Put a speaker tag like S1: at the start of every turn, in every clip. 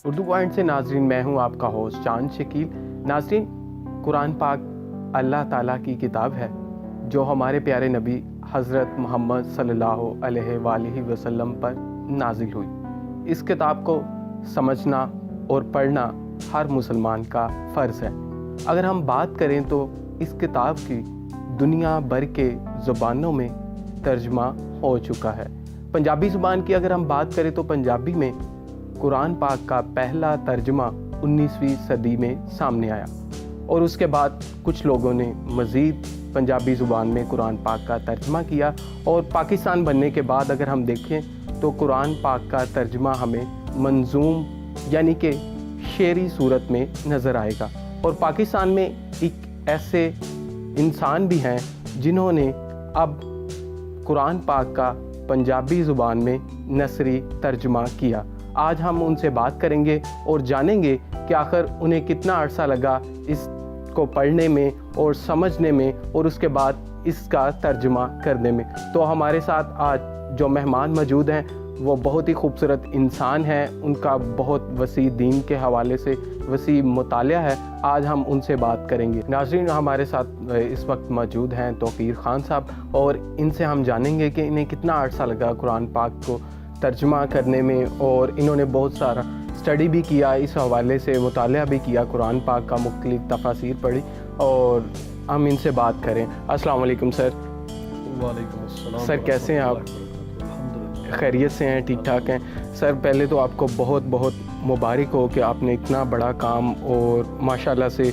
S1: Urdu point سے ناظرین، میں ہوں آپ کا ہوسٹ چاند شکیل۔ ناظرین، قرآن پاک اللہ تعالیٰ کی کتاب ہے جو ہمارے پیارے نبی حضرت محمد صلی اللہ علیہ وآلہ وسلم پر نازل ہوئی۔ اس کتاب کو سمجھنا اور پڑھنا ہر مسلمان کا فرض ہے۔ اگر ہم بات کریں تو اس کتاب کی دنیا بھر کے زبانوں میں ترجمہ ہو چکا ہے۔ پنجابی زبان کی اگر ہم بات کریں تو پنجابی میں قرآن پاک کا پہلا ترجمہ 19ویں صدی میں سامنے آیا، اور اس کے بعد کچھ لوگوں نے مزید پنجابی زبان میں قرآن پاک کا ترجمہ کیا، اور پاکستان بننے کے بعد اگر ہم دیکھیں تو قرآن پاک کا ترجمہ ہمیں منظوم یعنی کہ شعری صورت میں نظر آئے گا۔ اور پاکستان میں ایک ایسے انسان بھی ہیں جنہوں نے اب قرآن پاک کا پنجابی زبان میں نثری ترجمہ کیا۔ آج ہم ان سے بات کریں گے اور جانیں گے کہ آخر انہیں کتنا عرصہ لگا اس کو پڑھنے میں اور سمجھنے میں، اور اس کے بعد اس کا ترجمہ کرنے میں۔ تو ہمارے ساتھ آج جو مہمان موجود ہیں وہ بہت ہی خوبصورت انسان ہیں، ان کا بہت وسیع دین کے حوالے سے وسیع مطالعہ ہے۔ آج ہم ان سے بات کریں گے۔ ناظرین، ہمارے ساتھ اس وقت موجود ہیں توقیر خان صاحب، اور ان سے ہم جانیں گے کہ انہیں کتنا عرصہ لگا قرآن پاک کو ترجمہ کرنے میں، اور انہوں نے بہت سارا اسٹڈی بھی کیا، اس حوالے سے مطالعہ بھی کیا، قرآن پاک کا مختلف تفاسیر پڑھی، اور ہم ان سے بات کریں۔ السلام علیکم سر۔
S2: وعلیکم السلام
S1: سر، کیسے ہیں آپ؟ خیریت سے ہیں؟ ٹھیک ٹھاک ہیں؟ سر، پہلے تو آپ کو بہت بہت مبارک ہو کہ آپ نے اتنا بڑا کام اور ماشاءاللہ سے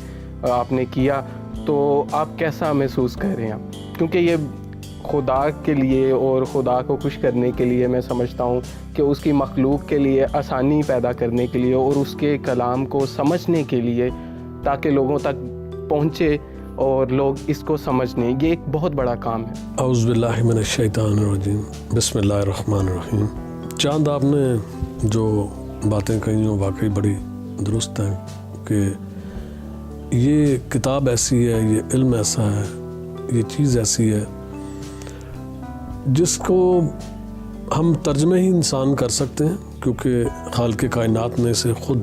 S1: آپ نے کیا۔ تو آپ کیسا محسوس کر رہے ہیں؟ کیونکہ یہ خدا کے لیے اور خدا کو خوش کرنے کے لیے، میں سمجھتا ہوں کہ اس کی مخلوق کے لیے آسانی پیدا کرنے کے لیے اور اس کے کلام کو سمجھنے کے لیے تاکہ لوگوں تک پہنچے اور لوگ اس کو سمجھنے، یہ ایک بہت بڑا کام ہے۔
S2: اعوذ باللہ من الشیطان الرجیم، بسم اللہ الرحمن الرحیم۔ چاند، آپ نے جو باتیں کہی ہیں واقعی بڑی درست ہیں کہ یہ کتاب ایسی ہے، یہ علم ایسا ہے، یہ چیز ایسی ہے جس کو ہم ترجمہ ہی انسان کر سکتے ہیں، کیونکہ خالق کائنات نے اسے خود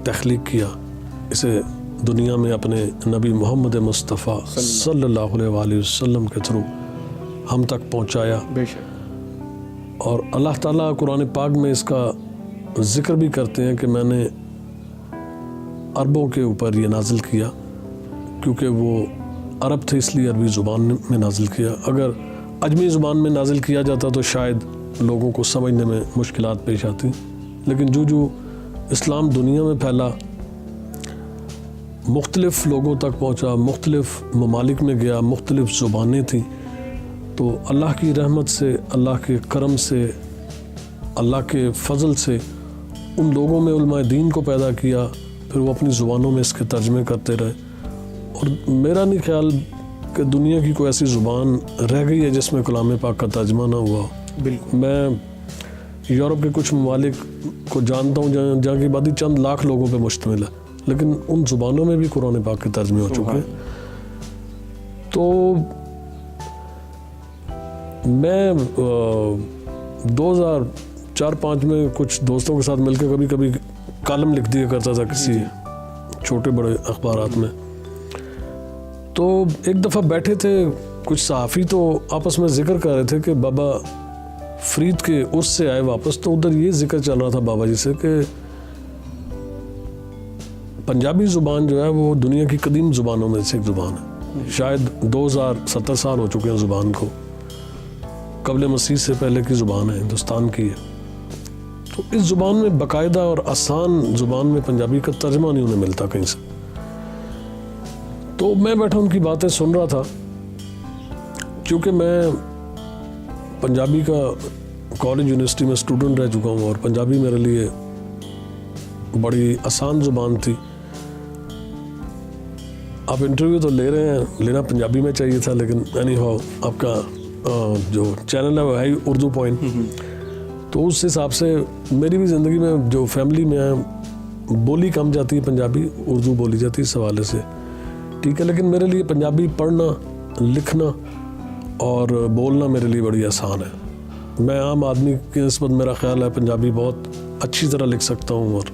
S2: تخلیق کیا، اسے دنیا میں اپنے نبی محمد مصطفیٰ صلی اللہ علیہ وآلہ وسلم کے تھرو ہم تک پہنچایا۔
S1: بے شک۔
S2: اور اللہ تعالیٰ قرآن پاک میں اس کا ذکر بھی کرتے ہیں کہ میں نے عربوں کے اوپر یہ نازل کیا، کیونکہ وہ عرب تھے، اس لیے عربی زبان میں نازل کیا۔ اگر عجمی زبان میں نازل کیا جاتا تو شاید لوگوں کو سمجھنے میں مشکلات پیش آتی، لیکن جو اسلام دنیا میں پھیلا، مختلف لوگوں تک پہنچا، مختلف ممالک میں گیا، مختلف زبانیں تھیں، تو اللہ کی رحمت سے، اللہ کے کرم سے، اللہ کے فضل سے ان لوگوں میں علماء دین کو پیدا کیا، پھر وہ اپنی زبانوں میں اس کے ترجمے کرتے رہے۔ اور میرا نہیں خیال کہ دنیا کی کوئی ایسی زبان رہ گئی ہے جس میں کلام پاک کا ترجمہ نہ ہوا۔
S1: بالکل۔
S2: میں یورپ کے کچھ ممالک کو جانتا ہوں جہاں کی آبادی چند لاکھ لوگوں پہ مشتمل ہے، لیکن ان زبانوں میں بھی قرآن پاک کے ترجمے ہو چکے ہیں۔ تو میں 2004-05 میں کچھ دوستوں کے ساتھ مل کے کبھی کبھی کالم لکھ دیا کرتا تھا کسی چھوٹے بڑے اخبارات میں۔ تو ایک دفعہ بیٹھے تھے کچھ صحافی، تو آپس میں ذکر کر رہے تھے کہ بابا فرید کے عرس سے آئے واپس، تو ادھر یہ ذکر چل رہا تھا بابا جی سے کہ پنجابی زبان جو ہے وہ دنیا کی قدیم زبانوں میں سے ایک زبان ہے، شاید 2070 سال ہو چکے ہیں زبان کو، قبل مسیح سے پہلے کی زبان ہے، ہندوستان کی ہے۔ تو اس زبان میں باقاعدہ اور آسان زبان میں پنجابی کا ترجمہ نہیں انہیں ملتا کہیں سے۔ تو میں بیٹھا ان کی باتیں سن رہا تھا، کیونکہ میں پنجابی کا کالج یونیورسٹی میں اسٹوڈنٹ رہ چکا ہوں، اور پنجابی میرے لیے بڑی آسان زبان تھی۔ آپ انٹرویو تو لے رہے ہیں، لینا پنجابی میں چاہیے تھا، لیکن اینی ہاؤ آپ کا جو چینل ہے وہ ہے اردو پوائنٹ، تو اس حساب سے میری بھی زندگی میں جو فیملی میں ہے بولی کم جاتی ہے، پنجابی اردو بولی جاتی ہے اس حوالے سے، ٹھیک ہے، لیکن میرے لیے پنجابی پڑھنا، لکھنا اور بولنا میرے لیے بڑی آسان ہے۔ میں عام آدمی کی نسبت میرا خیال ہے پنجابی بہت اچھی طرح لکھ سکتا ہوں اور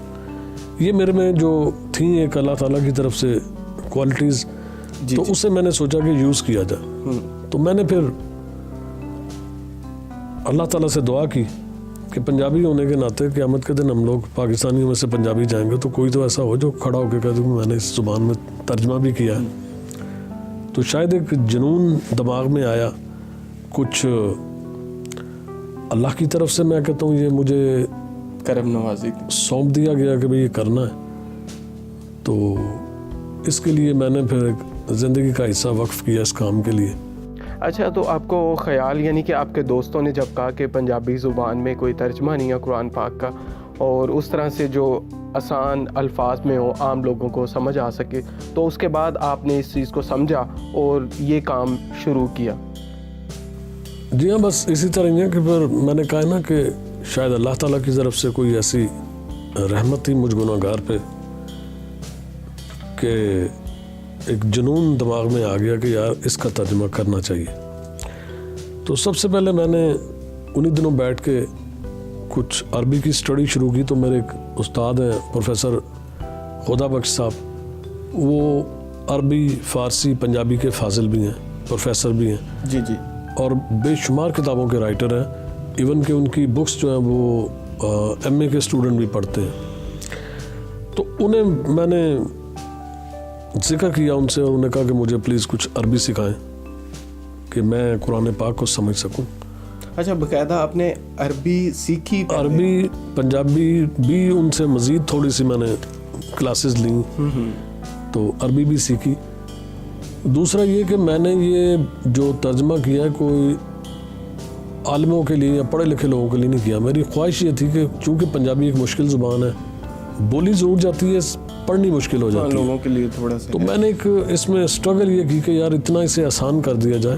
S2: یہ میرے میں جو تھیں ایک اللہ تعالیٰ کی طرف سے کوالٹیز, تو اسے میں نے سوچا کہ یوز کیا جائے. تو میں نے پھر اللہ تعالیٰ سے دعا کی کہ پنجابی ہونے کے ناطے قیامت کے دن ہم لوگ پاکستانیوں میں سے پنجابی جائیں گے تو کوئی تو ایسا ہو جو کھڑا ہو کے کہہ دے کہ میں نے اس زبان میں ترجمہ بھی کیا ہے. تو شاید ایک جنون دماغ میں آیا, کچھ اللہ کی طرف سے میں کہتا ہوں یہ مجھے
S1: کرم نوازی
S2: سونپ دیا گیا کہ بھئی یہ کرنا ہے. تو اس کے لیے میں نے پھر ایک زندگی کا حصہ وقف کیا اس کام کے لیے.
S1: اچھا, تو آپ کو خیال یعنی کہ آپ کے دوستوں نے جب کہا کہ پنجابی زبان میں کوئی ترجمہ نہیں ہے قرآن پاک کا, اور اس طرح سے جو آسان الفاظ میں ہو, عام لوگوں کو سمجھ آ سکے, تو اس کے بعد آپ نے اس چیز کو سمجھا اور یہ کام شروع کیا؟
S2: جی ہاں, بس اسی طرح ہی ہے کہ پھر میں نے کہا نا کہ شاید اللہ تعالیٰ کی طرف سے کوئی ایسی رحمت تھی مجھ گناہگار پہ کہ ایک جنون دماغ میں آ گیا کہ یار اس کا ترجمہ کرنا چاہیے. تو سب سے پہلے میں نے انہی دنوں بیٹھ کے کچھ عربی کی اسٹڈی شروع کی. تو میرے ایک استاد ہیں پروفیسر خدا بخش صاحب, وہ عربی, فارسی, پنجابی کے فاضل بھی ہیں, پروفیسر بھی ہیں
S1: جی جی,
S2: اور بے شمار کتابوں کے رائٹر ہیں. ایون کہ ان کی بکس جو ہیں وہ ایم اے کے اسٹوڈنٹ بھی پڑھتے ہیں. تو انہیں میں نے ذکر کیا ان سے, اور انہوں نے کہا کہ مجھے پلیز کچھ عربی سکھائیں کہ میں قرآن پاک کو سمجھ سکوں.
S1: اچھا, باقاعدہ آپ نے عربی سیکھی؟
S2: عربی پنجابی بھی ان سے مزید تھوڑی سی میں نے کلاسز لیں, تو عربی بھی سیکھی. دوسرا یہ کہ میں نے یہ جو ترجمہ کیا ہے کوئی عالموں کے لیے یا پڑھے لکھے لوگوں کے لیے نہیں کیا. میری خواہش یہ تھی کہ چونکہ پنجابی ایک مشکل زبان ہے, بولی ضرور جاتی ہے, پڑھنی مشکل ہو جاتی ہے
S1: لوگوں کے لیے تھوڑا سا,
S2: تو میں نے ایک اس میں اسٹرگل یہ کی کہ یار اتنا اسے آسان کر دیا جائے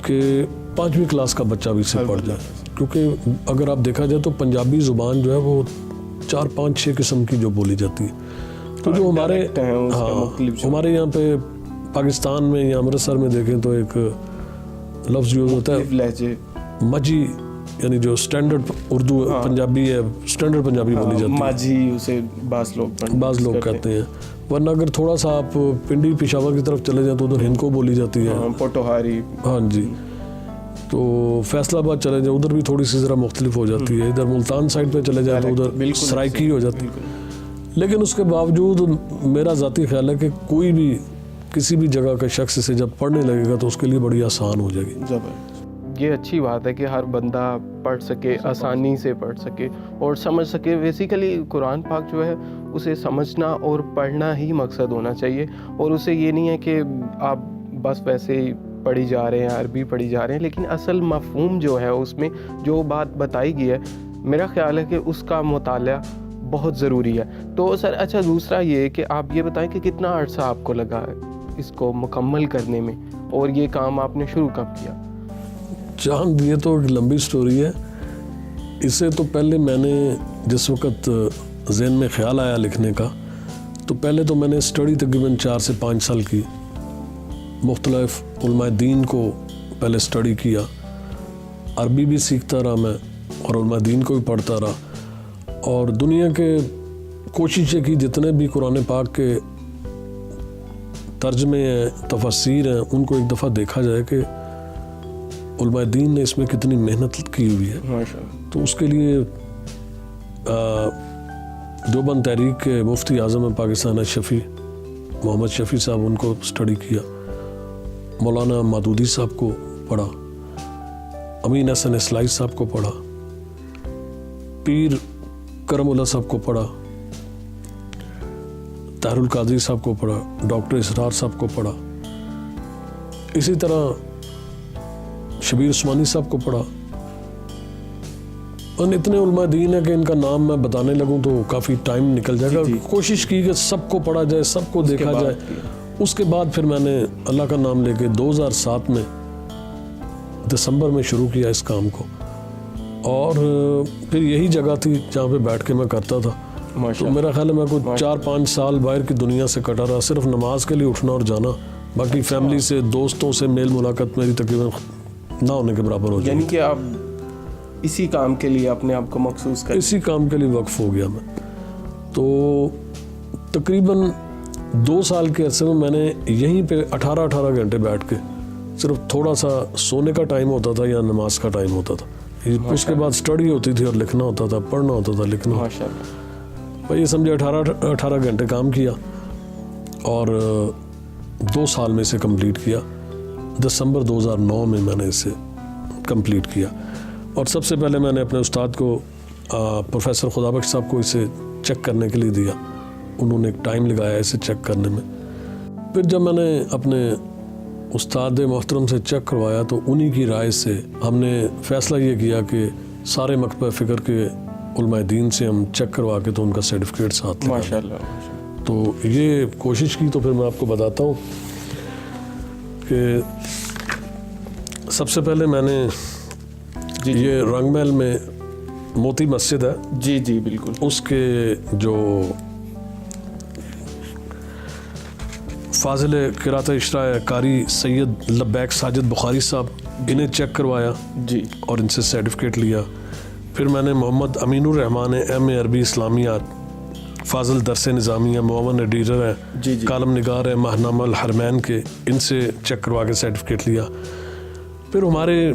S2: کہ 5ویں کلاس کا بچہ بھی اسے پڑھ جائے. کیونکہ اگر آپ دیکھا جائے تو پنجابی زبان جو ہے وہ 4 5 6 قسم کی جو بولی جاتی ہے. تو جو ہمارے یہاں پہ پاکستان میں یا امرتسر میں دیکھیں تو ایک لفظ یوز ہوتا ہے مجھی, یعنی جو سٹینڈرڈ اردو پنجابی ہے, سٹینڈرڈ پنجابی بولی جاتی ہے,
S1: ماجھی اسے بعض لوگ
S2: کہتے ہیں. ورنہ اگر تھوڑا سا آپ پنڈی پشاور کی طرف چلے جائیں تو ادھر ہندکو بولی جاتی ہے,
S1: پوٹوہاری.
S2: ہاں جی. تو فیصل آباد چلے جائیں ادھر بھی تھوڑی سی ذرا مختلف ہو جاتی ہے. ادھر ملتان سائڈ پہ چلے جائیں تو ادھر سرائکی ہو جاتی ہے. لیکن اس کے باوجود میرا ذاتی خیال ہے کہ کوئی بھی کسی بھی جگہ کا شخص اسے جب پڑھنے لگے گا تو اس کے لیے بڑی آسان ہو جائے گی.
S1: یہ اچھی بات ہے کہ ہر بندہ پڑھ سکے, آسانی سے پڑھ سکے اور سمجھ سکے. بیسیکلی قرآن پاک جو ہے اسے سمجھنا اور پڑھنا ہی مقصد ہونا چاہیے, اور اسے یہ نہیں ہے کہ آپ بس ویسے ہی پڑھی جا رہے ہیں, عربی پڑھی جا رہے ہیں, لیکن اصل مفہوم جو ہے اس میں جو بات بتائی گئی ہے میرا خیال ہے کہ اس کا مطالعہ بہت ضروری ہے. تو سر اچھا, دوسرا یہ کہ آپ یہ بتائیں کہ کتنا عرصہ آپ کو لگا اس کو مکمل کرنے میں, اور یہ کام آپ نے شروع کب کیا؟
S2: چاند, یہ تو ایک لمبی سٹوری ہے. اسے تو پہلے میں نے جس وقت ذہن میں خیال آیا لکھنے کا, تو پہلے تو میں نے اسٹڈی تقریباً 4 سے 5 سال کی. مختلف علماء دین کو پہلے اسٹڈی کیا, عربی بھی سیکھتا رہا میں اور علماء دین کو بھی پڑھتا رہا, اور دنیا کے کوششیں کی جتنے بھی قرآن پاک کے ترجمے ہیں, تفسیر ہیں, ان کو ایک دفعہ دیکھا جائے کہ علماء دین نے اس میں کتنی محنت کی ہوئی ہے. تو اس کے لیے دیوبند تحریک کے مفتی اعظم پاکستان شفیع محمد شفیع صاحب, ان کو اسٹڈی کیا, مولانا مادودی صاحب کو پڑھا, امین حسن اسلائی صاحب کو پڑھا, پیر کرم اللہ صاحب کو پڑھا, طاہر القادری صاحب کو پڑھا, ڈاکٹر اسرار صاحب کو پڑھا, اسی طرح شبیر عثمانی صاحب کو پڑھا. اور اتنے علماء دین ہیں کہ ان کا نام میں بتانے لگوں تو کافی ٹائم نکل جائے گا. کوشش کی کہ سب کو پڑھا جائے, سب کو دیکھا جائے. اس کے بعد پھر میں نے اللہ کا نام لے کے 2007 میں دسمبر میں شروع کیا اس کام کو, اور پھر یہی جگہ تھی جہاں پہ بیٹھ کے میں کرتا تھا. تو میرا خیال ہے میں کوئی 4-5 سال باہر کی دنیا سے کٹا رہا, صرف نماز کے لیے اٹھنا اور جانا, باقی فیملی سے, دوستوں سے میل ملاقات میری تقریباً نہ ہونے کے برابر ہو جائے.
S1: یعنی کہ آپ اسی کام کے لیے اپنے آپ کو مخصوص کر
S2: اسی کام کے لیے وقف ہو گیا میں. تو تقریباً 2 سال کے عرصے میں نے یہیں پہ 18 گھنٹے بیٹھ کے صرف تھوڑا سا سونے کا ٹائم ہوتا تھا یا نماز کا ٹائم ہوتا تھا, اس کے بعد اسٹڈی ہوتی تھی اور لکھنا ہوتا تھا, پڑھنا ہوتا تھا, لکھنا. بھائی یہ سمجھے 18 گھنٹے کام کیا اور 2 سال میں اسے کمپلیٹ کیا. دسمبر 2009 میں میں نے اسے کمپلیٹ کیا. اور سب سے پہلے میں نے اپنے استاد کو پروفیسر خدابخش صاحب کو اسے چیک کرنے کے لیے دیا. انہوں نے ایک ٹائم لگایا اسے چیک کرنے میں. پھر جب میں نے اپنے استاد محترم سے چیک کروایا تو انہی کی رائے سے ہم نے فیصلہ یہ کیا کہ سارے مکتبہ فکر کے علماء دین سے ہم چیک کروا کے تو ان کا سرٹیفکیٹ ساتھ لے.
S1: ماشاءاللہ.
S2: تو یہ کوشش کی. تو پھر میں آپ کو بتاتا ہوں کہ سب سے پہلے میں نے یہ رنگ محل میں موتی مسجد ہے,
S1: جی جی بالکل,
S2: اس کے جو فاضل قرات اشراء قاری سید لبیک ساجد بخاری صاحب, انہیں چیک کروایا
S1: جی, اور
S2: ان سے سرٹیفکیٹ لیا. پھر میں نے محمد امین الرحمان ایم.اے. عربی اسلامیات, فاضل درس نظامیہ, معاون ایڈیٹر ہے, کالم نگار ہے ماہنامہ الحرمین کے, ان سے چیک کروا کے سرٹیفکیٹ لیا. پھر ہمارے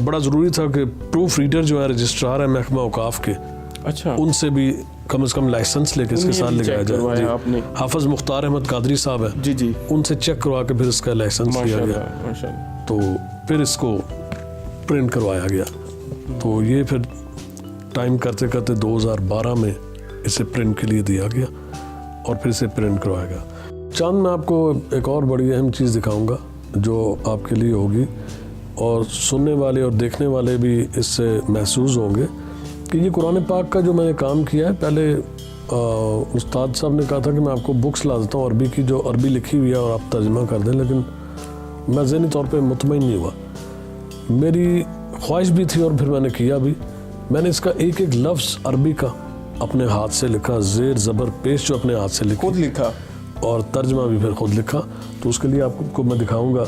S2: بڑا ضروری تھا کہ پروف ریڈر جو ہے رجسٹرار ہے محکمہ اوقاف کے,
S1: اچھا,
S2: ان سے بھی کم از کم لائسنس لے کے اس کے ساتھ لگایا جائے. حافظ مختار احمد قادری صاحب ہے,
S1: جی جی,
S2: ان سے چیک کروا کے پھر اس کا لائسنس لیا گیا. تو پھر اس کو پرنٹ کروایا گیا. تو یہ پھر ٹائم کرتے کرتے 2012 میں اسے پرنٹ کے لیے دیا گیا اور پھر اسے پرنٹ کروایا گیا. چاند میں آپ کو ایک اور بڑی اہم چیز دکھاؤں گا جو آپ کے لیے ہوگی اور سننے والے اور دیکھنے والے بھی اس سے محسوس ہوں گے کہ یہ قرآن پاک کا جو میں نے کام کیا ہے. پہلے استاد صاحب نے کہا تھا کہ میں آپ کو بکس لا دیتا ہوں عربی کی جو عربی لکھی ہوئی ہے اور آپ ترجمہ کر دیں, لیکن میں ذہنی طور پہ مطمئن نہیں ہوا. میری خواہش بھی تھی اور پھر میں نے کیا بھی. میں نے اس کا ایک ایک لفظ عربی کا اپنے ہاتھ سے لکھا, زیر زبر پیش جو اپنے ہاتھ سے لکھی,
S1: خود لکھا, اور
S2: ترجمہ بھی پھر خود لکھا. تو اس کے لیے آپ کو میں دکھاؤں گا.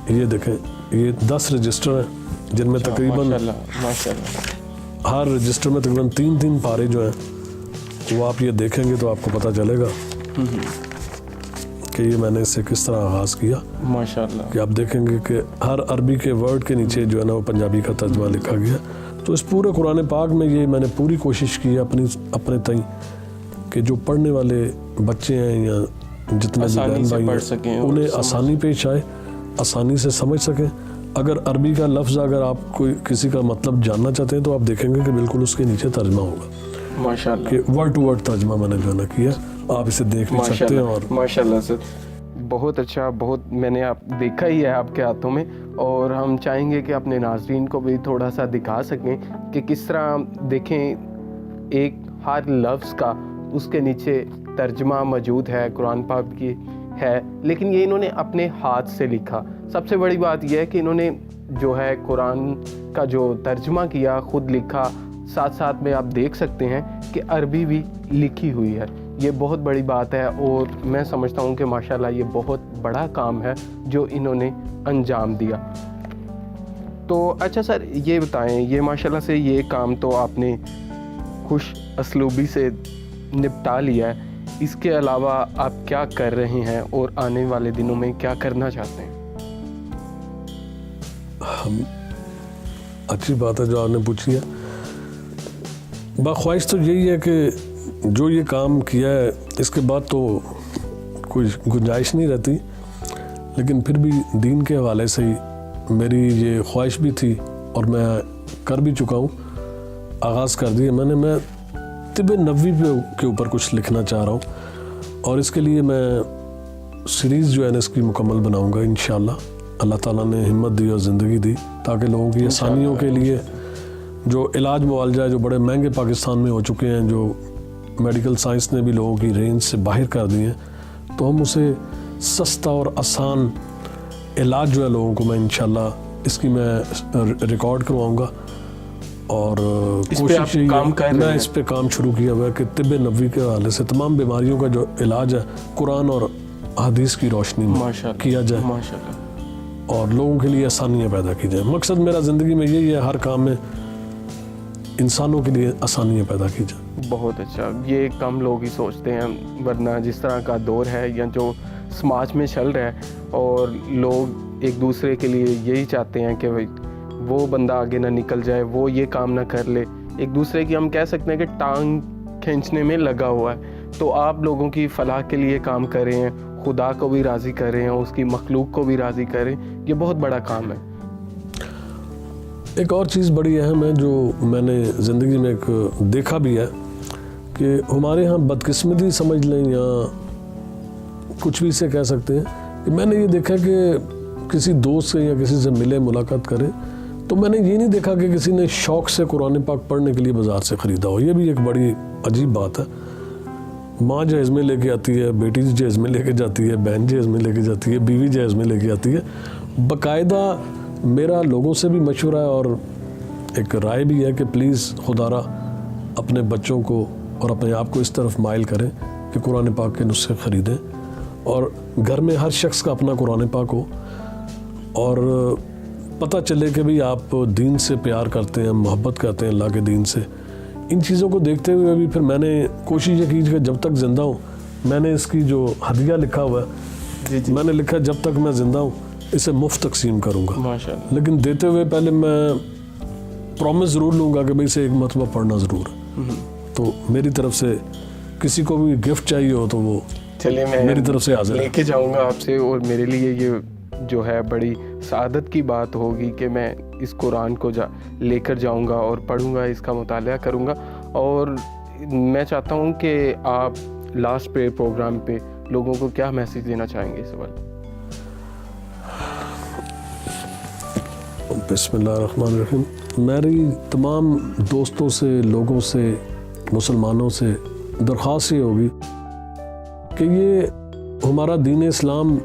S2: یہ دیکھیں, یہ 10 رجسٹر ہیں جن میں تقریباً ہر رجسٹر میں تقریباً 3 پارے جو ہیں وہ آپ یہ دیکھیں گے تو آپ کو پتہ چلے گا کہ یہ میں نے اس سے کس طرح آغاز کیا.
S1: ماشاءاللہ, کہ
S2: آپ دیکھیں گے کہ ہر عربی کے ورڈ کے نیچے جو ہے نا وہ پنجابی کا ترجمہ لکھا گیا. تو اس پورے قرآن پاک میں یہ میں نے پوری کوشش کی اپنے تئیں کہ جو پڑھنے والے بچے ہیں یا جتنے بھی بہن بھائی ہیں انہیں آسانی پیش آئے, آسانی سے سمجھ سکیں. اگر عربی کا لفظ اگر آپ کوئی کسی کا مطلب جاننا چاہتے ہیں تو آپ دیکھیں گے کہ بالکل اس کے نیچے ترجمہ ہوگا.
S1: ماشاءاللہ, کہ
S2: ورڈ ٹو ورڈ ترجمہ میں نے جو ہے نا کیا, آپ اسے دیکھ بھی سکتے ہیں. اور
S1: ماشاءاللہ سر, بہت اچھا, بہت میں نے آپ دیکھا ہی ہے آپ کے ہاتھوں میں, اور ہم چاہیں گے کہ اپنے ناظرین کو بھی تھوڑا سا دکھا سکیں کہ کس طرح دیکھیں ایک ہر لفظ کا اس کے نیچے ترجمہ موجود ہے, قرآن پاک کی ہے, لیکن یہ انہوں نے اپنے ہاتھ سے لکھا. سب سے بڑی بات یہ ہے کہ انہوں نے جو ہے قرآن کا جو ترجمہ کیا خود لکھا, ساتھ ساتھ میں آپ دیکھ سکتے ہیں کہ عربی بھی لکھی ہوئی ہے. یہ بہت بڑی بات ہے اور میں سمجھتا ہوں کہ ماشاءاللہ یہ بہت بڑا کام ہے جو انہوں نے انجام دیا. تو اچھا سر, یہ بتائیں, یہ ماشاءاللہ سے یہ کام تو آپ نے خوش اسلوبی سے نپٹا لیا ہے, اس کے علاوہ آپ کیا کر رہے ہیں اور آنے والے دنوں میں کیا کرنا چاہتے ہیں؟
S2: اچھی بات ہے جو آپ نے پوچھی ہے. بخواہش تو یہی ہے کہ جو یہ کام کیا ہے اس کے بعد تو کوئی گنجائش نہیں رہتی, لیکن پھر بھی دین کے حوالے سے ہی میری یہ خواہش بھی تھی اور میں کر بھی چکا ہوں, آغاز کر دیا میں نے. میں طب نبوی کے اوپر کچھ لکھنا چاہ رہا ہوں اور اس کے لیے میں سیریز جو ہے نا اس کی مکمل بناؤں گا انشاءاللہ. اللہ تعالیٰ نے ہمت دی اور زندگی دی تاکہ لوگوں کی آسانیوں کے لیے جو علاج معالجہ جو بڑے مہنگے پاکستان میں ہو چکے ہیں, جو میڈیکل سائنس نے بھی لوگوں کی رینج سے باہر کر دی ہیں, تو ہم اسے سستا اور آسان علاج جو ہے لوگوں کو میں انشاءاللہ اس کی میں ریکارڈ کرواؤں گا. اور کوشش میں اس پہ کام شروع کیا ہوا ہے کہ طب نبوی کے حوالے سے تمام بیماریوں کا جو علاج ہے قرآن اور حدیث کی روشنی میں کیا جائے. اور لوگوں کے لیے آسانیاں پیدا کی جائیں. مقصد میرا زندگی میں یہی ہے, ہر کام میں انسانوں کے لیے آسانیاں پیدا کی جائیں.
S1: بہت اچھا. یہ کم لوگ ہی سوچتے ہیں, ورنہ جس طرح کا دور ہے یا جو سماج میں چل رہا ہے, اور لوگ ایک دوسرے کے لیے یہی چاہتے ہیں کہ وہ بندہ آگے نہ نکل جائے, وہ یہ کام نہ کر لے, ایک دوسرے کی ہم کہہ سکتے ہیں کہ ٹانگ کھینچنے میں لگا ہوا ہے. تو آپ لوگوں کی فلاح کے لیے کام کر رہے ہیں, خدا کو بھی راضی کر رہے ہیں, اس کی مخلوق کو بھی راضی کر رہے ہیں, یہ بہت بڑا کام ہے.
S2: ایک اور چیز بڑی اہم ہے جو میں نے زندگی میں ایک دیکھا بھی ہے کہ ہمارے ہاں بدقسمتی سمجھ لیں یا کچھ بھی سے کہہ سکتے ہیں کہ میں نے یہ دیکھا کہ کسی دوست سے یا کسی سے ملے ملاقات کرے تو میں نے یہ نہیں دیکھا کہ کسی نے شوق سے قرآن پاک پڑھنے کے لیے بازار سے خریدا ہو. یہ بھی ایک بڑی عجیب بات ہے. ماں جہیز میں لے کے آتی ہے, بیٹی جہیز میں لے کے جاتی ہے, بہن جہیز میں لے کے جاتی ہے, بیوی جہیز میں لے کے آتی ہے. باقاعدہ میرا لوگوں سے بھی مشورہ ہے اور ایک رائے بھی ہے کہ پلیز خدا را اپنے بچوں کو اور اپنے آپ کو اس طرف مائل کریں کہ قرآن پاک کے نسخے خریدیں, اور گھر میں ہر شخص کا اپنا قرآن پاک ہو, اور پتہ چلے کہ بھئی آپ دین سے پیار کرتے ہیں, محبت کرتے ہیں اللہ کے دین سے. ان چیزوں کو دیکھتے ہوئے بھی پھر میں نے کوشش یہ کی کہ جب تک زندہ ہوں, میں نے اس کی جو ہدیہ لکھا ہوا ہے میں نے لکھا جب تک میں زندہ ہوں اسے مفت تقسیم کروں گا.
S1: ماشاءاللہ.
S2: لیکن دیتے ہوئے پہلے میں پرومس ضرور لوں گا کہ بھئی اسے ایک مرتبہ پڑھنا ضرور ہے. تو میری طرف سے کسی کو بھی گفٹ چاہیے ہو تو وہ
S1: چلیے میں
S2: میری طرف سے حاضر
S1: لے کے جاؤں گا آپ سے, اور میرے لیے یہ جو ہے بڑی سعادت کی بات ہوگی کہ میں اس قرآن کو لے کر جاؤں گا اور پڑھوں گا, اس کا مطالعہ کروں گا. اور میں چاہتا ہوں کہ آپ لاسٹ پروگرام پہ لوگوں کو کیا میسیج دینا چاہیں گے اس وقت؟
S2: بسم اللہ الرحمن الرحیم. میری تمام دوستوں سے, لوگوں سے, مسلمانوں سے درخواست یہ ہوگی کہ یہ ہمارا دین اسلام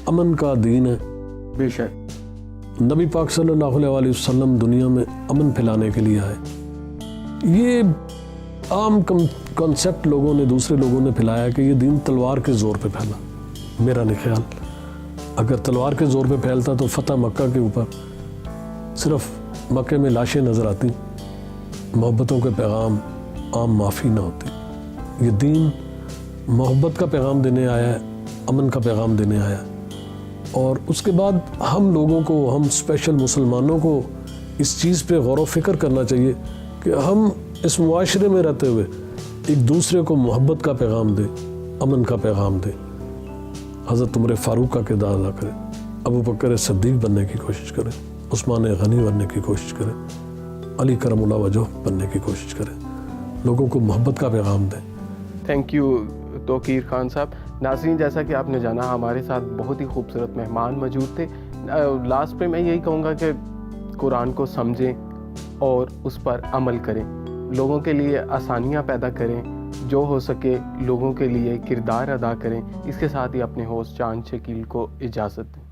S2: امن کا دین ہے.
S1: بے شک.
S2: نبی پاک صلی اللہ علیہ وسلم دنیا میں امن پھیلانے کے لیے آئے. یہ عام کنسیپٹ لوگوں نے, دوسرے لوگوں نے پھیلایا کہ یہ دین تلوار کے زور پہ پھیلا. میرا نہیں خیال, اگر تلوار کے زور پہ پھیلتا تو فتح مکہ کے اوپر صرف مکے میں لاشیں نظر آتی, محبتوں کے پیغام عام معافی نہ ہوتی. یہ دین محبت کا پیغام دینے آیا ہے, امن کا پیغام دینے آیا ہے. اور اس کے بعد ہم لوگوں کو, ہم اسپیشل مسلمانوں کو اس چیز پہ غور و فکر کرنا چاہیے کہ ہم اس معاشرے میں رہتے ہوئے ایک دوسرے کو محبت کا پیغام دیں, امن کا پیغام دیں. حضرت عمر فاروق کا کردار ادا کریں, ابو بکر صدیق بننے کی کوشش کریں, عثمان غنی بننے کی کوشش کریں, علی کرم اللہ وجہ بننے کی کوشش کریں, لوگوں کو محبت کا پیغام دیں.
S1: تھینک یو توقیر خان صاحب. ناظرین, جیسا کہ آپ نے جانا ہمارے ساتھ بہت ہی خوبصورت مہمان موجود تھے. لاسٹ پہ میں یہی کہوں گا کہ قرآن کو سمجھیں اور اس پر عمل کریں, لوگوں کے لیے آسانیاں پیدا کریں, جو ہو سکے لوگوں کے لیے کردار ادا کریں. اس کے ساتھ ہی اپنے ہوسٹ چاند شکیل کو اجازت دیں.